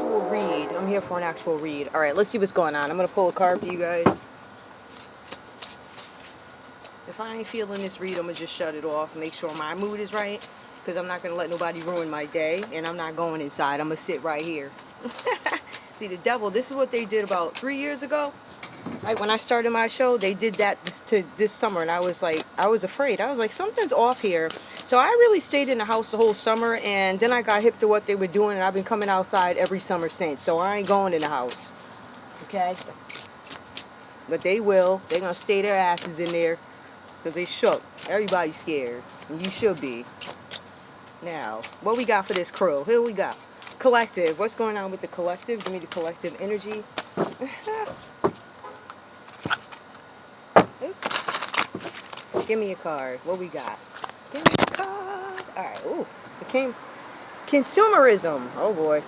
actual read. I'm here for an actual read. All right, let's see what's going on. I'm going to pull a card for you guys. If I ain't feeling this read, I'm going to just shut it off. Make sure my mood is right. Because I'm not going to let nobody ruin my day. And I'm not going inside. I'm going to sit right here. See, the devil, this is what they did about 3 years ago. Right when I started my show, they did that this summer, and I was afraid. I was like, something's off here. So I really stayed in the house the whole summer, and then I got hip to what they were doing, and I've been coming outside every summer since. So I ain't going in the house, okay? But they will. They're gonna stay their asses in there because they shook. Everybody's scared, and you should be. Now, what we got for this crew? Here we go. Collective. What's going on with the collective? Give me the collective energy. Give me a card. What we got? Give me a card. Alright, ooh. It came. Consumerism. Oh boy.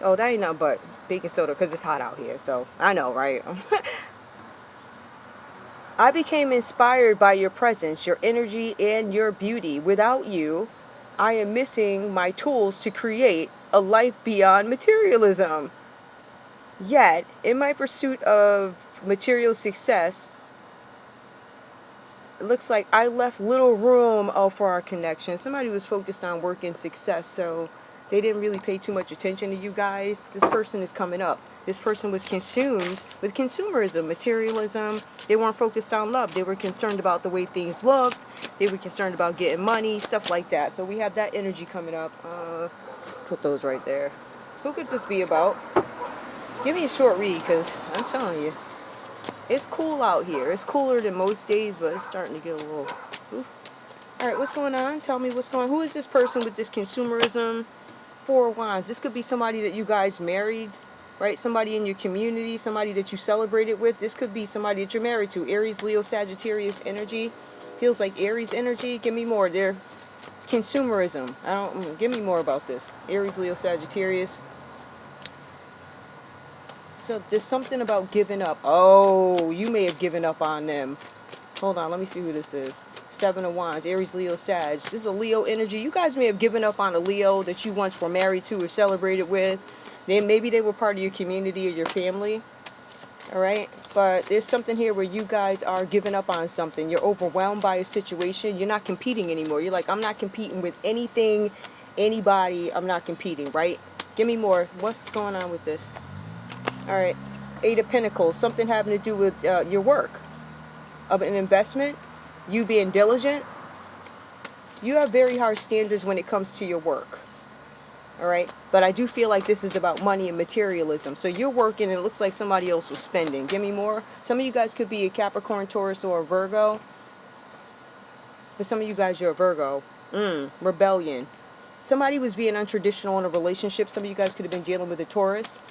Oh, that ain't nothing but baking soda because it's hot out here. So, I know, right? I became inspired by your presence, your energy, and your beauty. Without you, I am missing my tools to create a life beyond materialism. Yet, in my pursuit of material success, it looks like I left little room for our connection. Somebody was focused on work and success, so they didn't really pay too much attention to you guys. This person is coming up. This person was consumed with consumerism, materialism. They weren't focused on love. They were concerned about the way things looked. They were concerned about getting money, stuff like that. So we have that energy coming up. Put those right there. Who could this be about? Give me a short read, because I'm telling you. It's cool out here. It's cooler than most days, but it's starting to get a little... Oof. All right, what's going on? Tell me what's going on. Who is this person with this consumerism? Four of Wands. This could be somebody that you guys married, right? Somebody in your community, somebody that you celebrated with. This could be somebody that you're married to. Aries, Leo, Sagittarius energy. Feels like Aries energy. Give me more. There. Consumerism. Give me more about this. Aries, Leo, Sagittarius. So there's something about giving up. Oh, you may have given up on them. Hold on, let me see who this is. Seven of Wands, Aries, Leo, Sag. This is a Leo energy. You guys may have given up on a Leo that you once were married to or celebrated with. Maybe they were part of your community or your family. All right? But there's something here where you guys are giving up on something. You're overwhelmed by a situation. You're not competing anymore. You're like, I'm not competing with anything, anybody. I'm not competing, right? Give me more. What's going on with this? All right, Eight of Pentacles, something having to do with your work, of an investment, you being diligent. You have very high standards when it comes to your work, all right? But I do feel like this is about money and materialism. So you're working and it looks like somebody else was spending. Give me more. Some of you guys could be a Capricorn, Taurus, or a Virgo. For some of you guys, you're a Virgo. Rebellion. Somebody was being untraditional in a relationship. Some of you guys could have been dealing with a Taurus.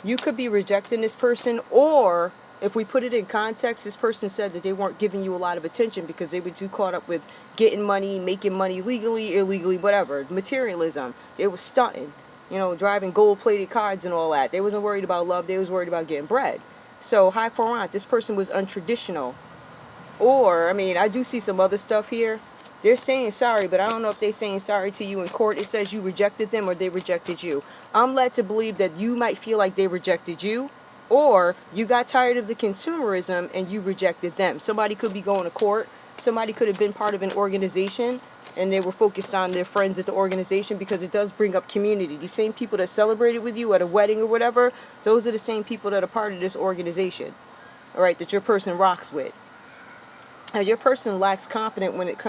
You could be rejecting this person, or if we put it in context, this person said that they weren't giving you a lot of attention because they were too caught up with getting money, making money legally, illegally, whatever. Materialism. They were stunting, driving gold-plated cars and all that. They wasn't worried about love. They was worried about getting bread. So, High Forant, this person was untraditional. Or, I do see some other stuff here. They're saying sorry, but I don't know if they're saying sorry to you in court. It says you rejected them or they rejected you. I'm led to believe that you might feel like they rejected you, or you got tired of the consumerism and you rejected them. Somebody could be going to court. Somebody could have been part of an organization and they were focused on their friends at the organization, because it does bring up community. The same people that celebrated with you at a wedding or whatever, those are the same people that are part of this organization, all right, that your person rocks with. Now, your person lacks confidence when it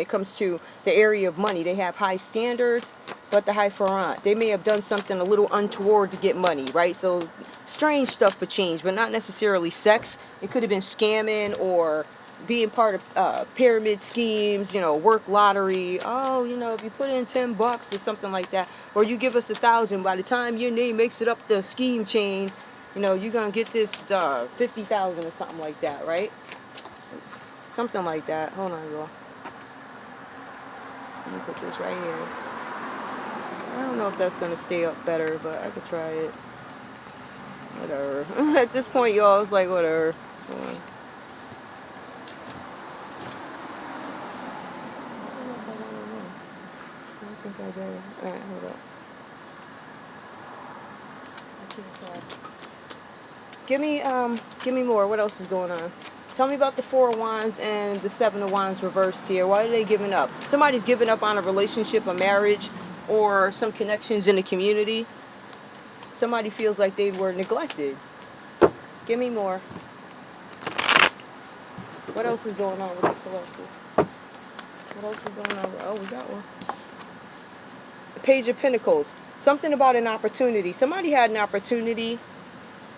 comes to the area of money. They have high standards, but the High Forant, they may have done something a little untoward to get money, right? So strange stuff for change, but not necessarily sex. It could have been scamming or being part of pyramid schemes, work lottery. Oh, if you put in $10 or something like that, or you give us 1,000, by the time your name makes it up the scheme chain, you're gonna get this 50,000 or something like that, right? Something like that. Hold on, y'all. Let me put this right here. I don't know if that's going to stay up better, but I could try it. Whatever. At this point, y'all, it's like, whatever. I don't think I got it. Alright, hold up. Give me more. What else is going on? Tell me about the Four of Wands and the Seven of Wands reversed here. Why are they giving up? Somebody's giving up on a relationship, a marriage, or some connections in the community. Somebody feels like they were neglected. Give me more. What else is going on with the collective? What else is going on? Oh, we got one. The Page of Pentacles. Something about an opportunity. Somebody had an opportunity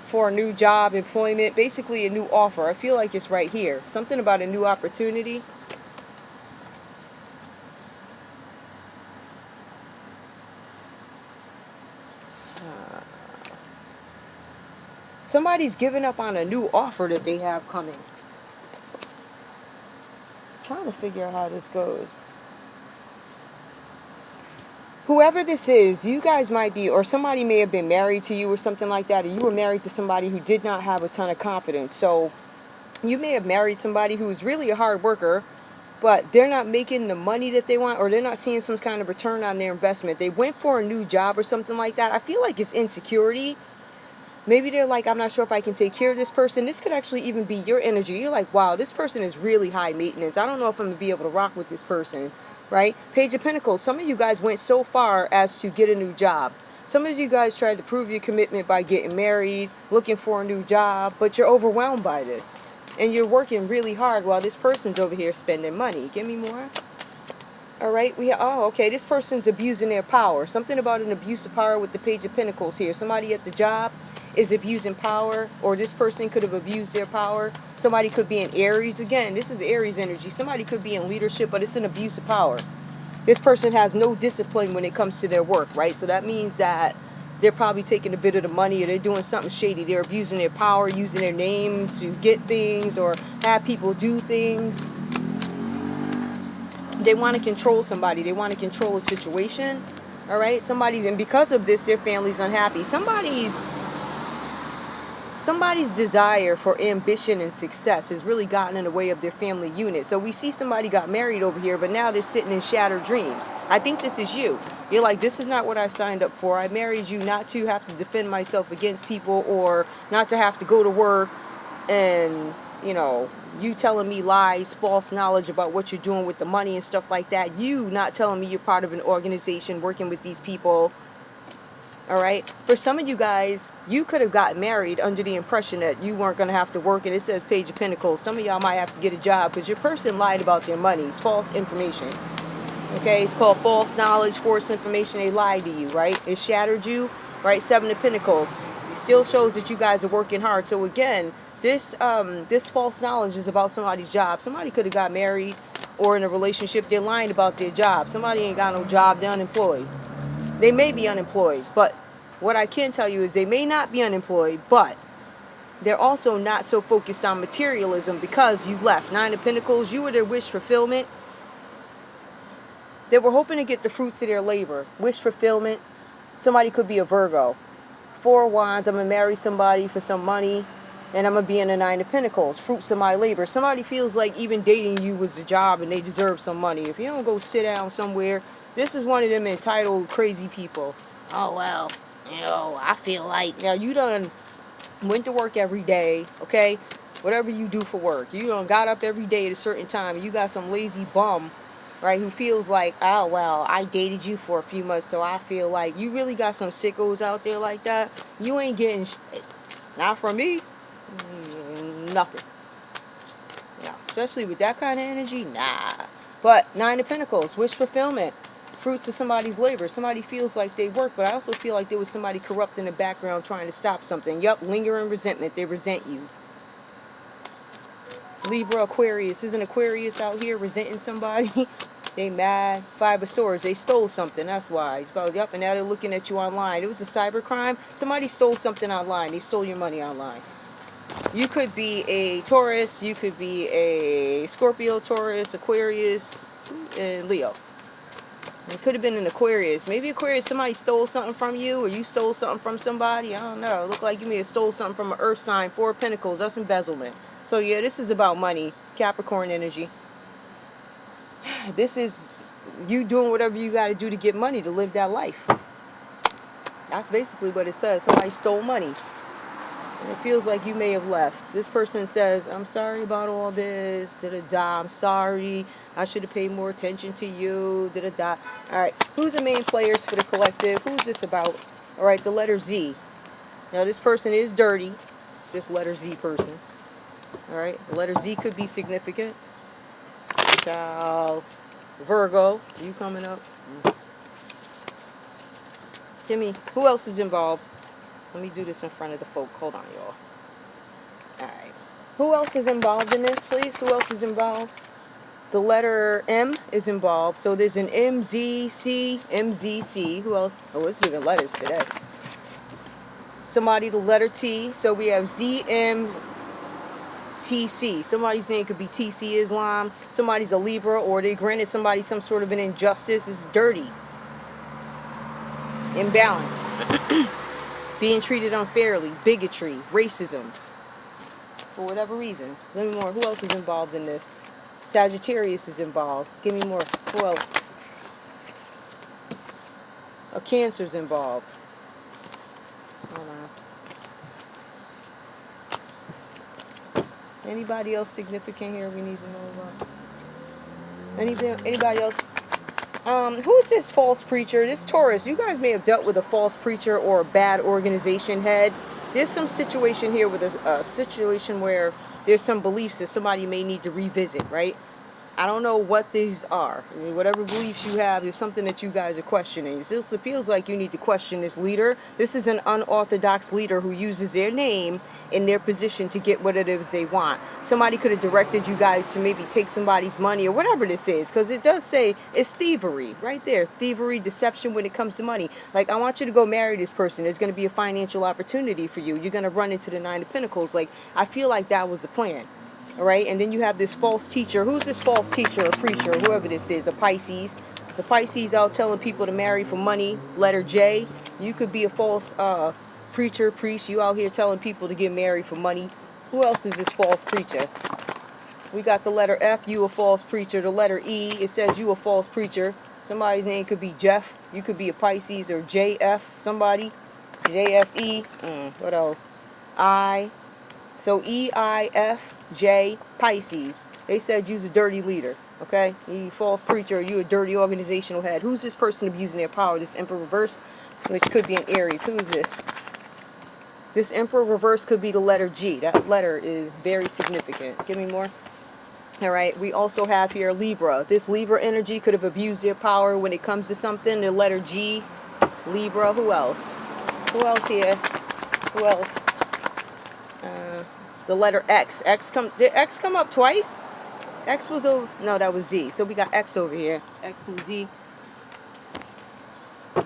for a new job, employment, basically a new offer. I feel like it's right here. Something about a new opportunity. Somebody's giving up on a new offer that they have coming. I'm trying to figure out how this goes. Whoever this is, you guys might be, or somebody may have been married to you or something like that, or you were married to somebody who did not have a ton of confidence. So you may have married somebody who is really a hard worker, but they're not making the money that they want, or they're not seeing some kind of return on their investment. They went for a new job or something like that. I feel like it's insecurity. Maybe they're like, I'm not sure if I can take care of this person. This could actually even be your energy. You're like, wow, this person is really high maintenance. I don't know if I'm going to be able to rock with this person. Right? Page of Pentacles. Some of you guys went so far as to get a new job. Some of you guys tried to prove your commitment by getting married, looking for a new job, but you're overwhelmed by this. And you're working really hard while this person's over here spending money. Give me more. All right. Okay. This person's abusing their power. Something about an abuse of power with the Page of Pentacles here. Somebody at the job is abusing power, or this person could have abused their power. Somebody could be in Aries. Again, this is Aries energy. Somebody could be in leadership, but it's an abuse of power. This person has no discipline when it comes to their work, right? So that means that they're probably taking a bit of the money, or they're doing something shady. They're abusing their power, using their name to get things or have people do things. They want to control somebody. They want to control a situation. All right? And because of this, their family's unhappy. Somebody's desire for ambition and success has really gotten in the way of their family unit. So we see somebody got married over here, but now they're sitting in shattered dreams. I think this is you. You're like, this is not what I signed up for. I married you not to have to defend myself against people, or not to have to go to work and, you telling me lies, false knowledge about what you're doing with the money and stuff like that. You not telling me you're part of an organization working with these people. All right. For some of you guys, you could have gotten married under the impression that you weren't going to have to work. And it says Page of Pentacles. Some of y'all might have to get a job because your person lied about their money. It's false information. Okay. It's called false knowledge, false information. They lied to you, right? It shattered you, right? Seven of Pentacles. It still shows that you guys are working hard. So again, this false knowledge is about somebody's job. Somebody could have got married or in a relationship. They're lying about their job. Somebody ain't got no job. They're unemployed. They may be unemployed, but what I can tell you is they may not be unemployed, but they're also not so focused on materialism because you left. Nine of Pentacles, you were their wish fulfillment. They were hoping to get the fruits of their labor. Wish fulfillment. Somebody could be a Virgo. Four of Wands, I'm going to marry somebody for some money, and I'm going to be in the Nine of Pentacles. Fruits of my labor. Somebody feels like even dating you was a job and they deserve some money. If you don't go sit down somewhere, this is one of them entitled crazy people. Oh, well, I feel like, now you done went to work every day, okay? Whatever you do for work. You done got up every day at a certain time. And you got some lazy bum, right, who feels like, oh, well, I dated you for a few months, so I feel like. You really got some sickos out there like that. You ain't getting shit. Not from me. Nothing. No. Especially with that kind of energy, nah. But Nine of Pentacles, wish fulfillment. Fruits of somebody's labor. Somebody feels like they work, but I also feel like there was somebody corrupt in the background trying to stop something. Yup, lingering resentment. They resent you. Libra, Aquarius. Isn't Aquarius out here resenting somebody? They mad. Five of Swords. They stole something. That's why. Yup, and now they're looking at you online. It was a cyber crime. Somebody stole something online. They stole your money online. You could be a Taurus. You could be a Scorpio, Taurus, Aquarius, and Leo. It could have been an Aquarius. Maybe Aquarius, somebody stole something from you, or you stole something from somebody. I don't know. It looked like you may have stole something from an Earth sign. Four of Pentacles. That's embezzlement. So yeah, this is about money. Capricorn energy. This is you doing whatever you got to do to get money to live that life. That's basically what it says. Somebody stole money. And it feels like you may have left. This person says, I'm sorry about all this. Da-da-da. I'm sorry. I should have paid more attention to you. Da-da-da. Alright. Who's the main players for the collective? Who's this about? Alright, the letter Z. Now, this person is dirty. This letter Z person. Alright. The letter Z could be significant. Ciao. Virgo. You coming up? Kimmy, who else is involved? Let me do this in front of the folk. Hold on, y'all. Alright. Who else is involved in this, please? Who else is involved? The letter M is involved. So there's an MZC, MZC. Who else? Oh, it's giving letters today. Somebody, the letter T. So we have ZMTC. Somebody's name could be TC Islam. Somebody's a Libra, or they granted somebody some sort of an injustice. It's dirty. Imbalance. Being treated unfairly. Bigotry. Racism. For whatever reason. Let me more. Who else is involved in this? Sagittarius is involved. Give me more. Who else? A Cancer's involved. Hold on. Anybody else significant here we need to know about? Anybody else? Who is this false preacher? This Taurus. You guys may have dealt with a false preacher or a bad organization head. There's some situation here with a situation where there's some beliefs that somebody may need to revisit, right? I don't know what these are. I mean, whatever beliefs you have, there's something that you guys are questioning. It feels like you need to question this leader. This is an unorthodox leader who uses their name in their position to get what it is they want. Somebody could have directed you guys to maybe take somebody's money or whatever this is, because it does say it's thievery right there. Thievery, deception when it comes to money. Like, I want you to go marry this person. There's going to be a financial opportunity for you. You're going to run into the Nine of Pentacles. Like, I feel like that was the plan. All right, and then you have this false teacher. Who's this false teacher or preacher, whoever this is? A Pisces. The Pisces out telling people to marry for money. Letter J. You could be a false preacher, priest. You out here telling people to get married for money. Who else is this false preacher? We got the letter F. You a false preacher. The letter E. It says you a false preacher. Somebody's name could be Jeff. You could be a Pisces, or JF. Somebody. JFE. What else? I. So EIFJ, Pisces. They said you's a dirty leader, okay? You false preacher, you a dirty organizational head. Who's this person abusing their power? This Emperor reverse, which could be an Aries. Who's this? This Emperor reverse could be the letter G. That letter is very significant. Give me more. All right, we also have here Libra. This Libra energy could have abused their power when it comes to something. The letter G, Libra. Who else? Who else here? Who else? The letter X. Did X come up twice? X was over. No, that was Z. So we got X over here. X and Z. I'm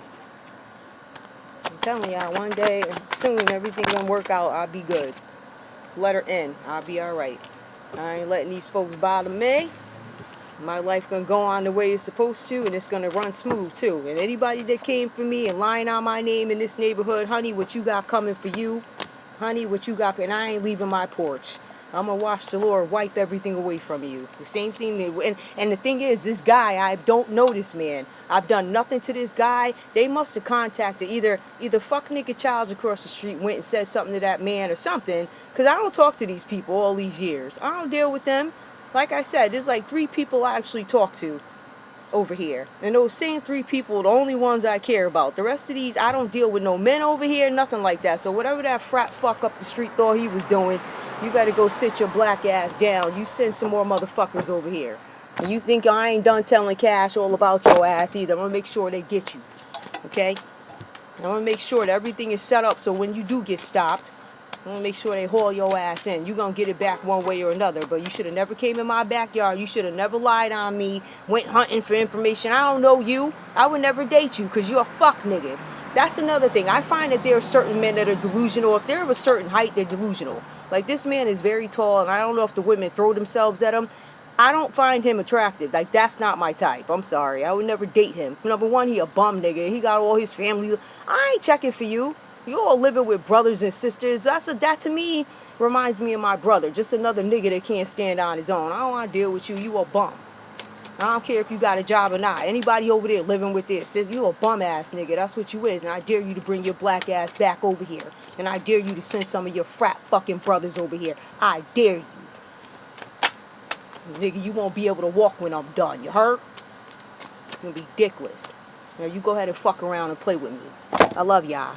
telling y'all, one day soon everything gonna work out. I'll be good. Letter N. I'll be alright. I ain't letting these folks bother me. My life gonna go on the way it's supposed to, and it's gonna run smooth too. And anybody that came for me and lying on my name in this neighborhood, honey, what you got coming for you? Honey, what you got, and I ain't leaving my porch. I'm going to watch the Lord wipe everything away from you. The same thing. And the thing is, this guy, I don't know this man. I've done nothing to this guy. They must have contacted either fuck nigga Childs across the street went and said something to that man or something. Because I don't talk to these people all these years. I don't deal with them. Like I said, there's like 3 people I actually talk to over here, and those same 3 people, the only ones I care about. The rest of these, I don't deal with no men over here, nothing like that. So whatever that frat fuck up the street thought he was doing, you better go sit your black ass down. You send some more motherfuckers over here. And you think I ain't done telling Cash all about your ass either. I'm gonna make sure they get you, okay? I'm gonna make sure that everything is set up so when you do get stopped, I'm gonna make sure they haul your ass in. You're gonna get it back one way or another. But you should have never came in my backyard. You should have never lied on me. Went hunting for information. I don't know you. I would never date you because you're a fuck nigga. That's another thing. I find that there are certain men that are delusional. If they're of a certain height, they're delusional. Like, this man is very tall, and I don't know if the women throw themselves at him. I don't find him attractive. Like, that's not my type. I'm sorry. I would never date him. Number one, he a bum nigga. He got all his family. I ain't checking for you. You all living with brothers and sisters. That to me reminds me of my brother. Just another nigga that can't stand on his own. I don't want to deal with you. You a bum. I don't care if you got a job or not. Anybody over there living with this, you a bum ass nigga. That's what you is. And I dare you to bring your black ass back over here. And I dare you to send some of your frat fucking brothers over here. I dare you. Nigga, you won't be able to walk when I'm done. You heard? You're gonna be dickless. Now you go ahead and fuck around and play with me. I love y'all.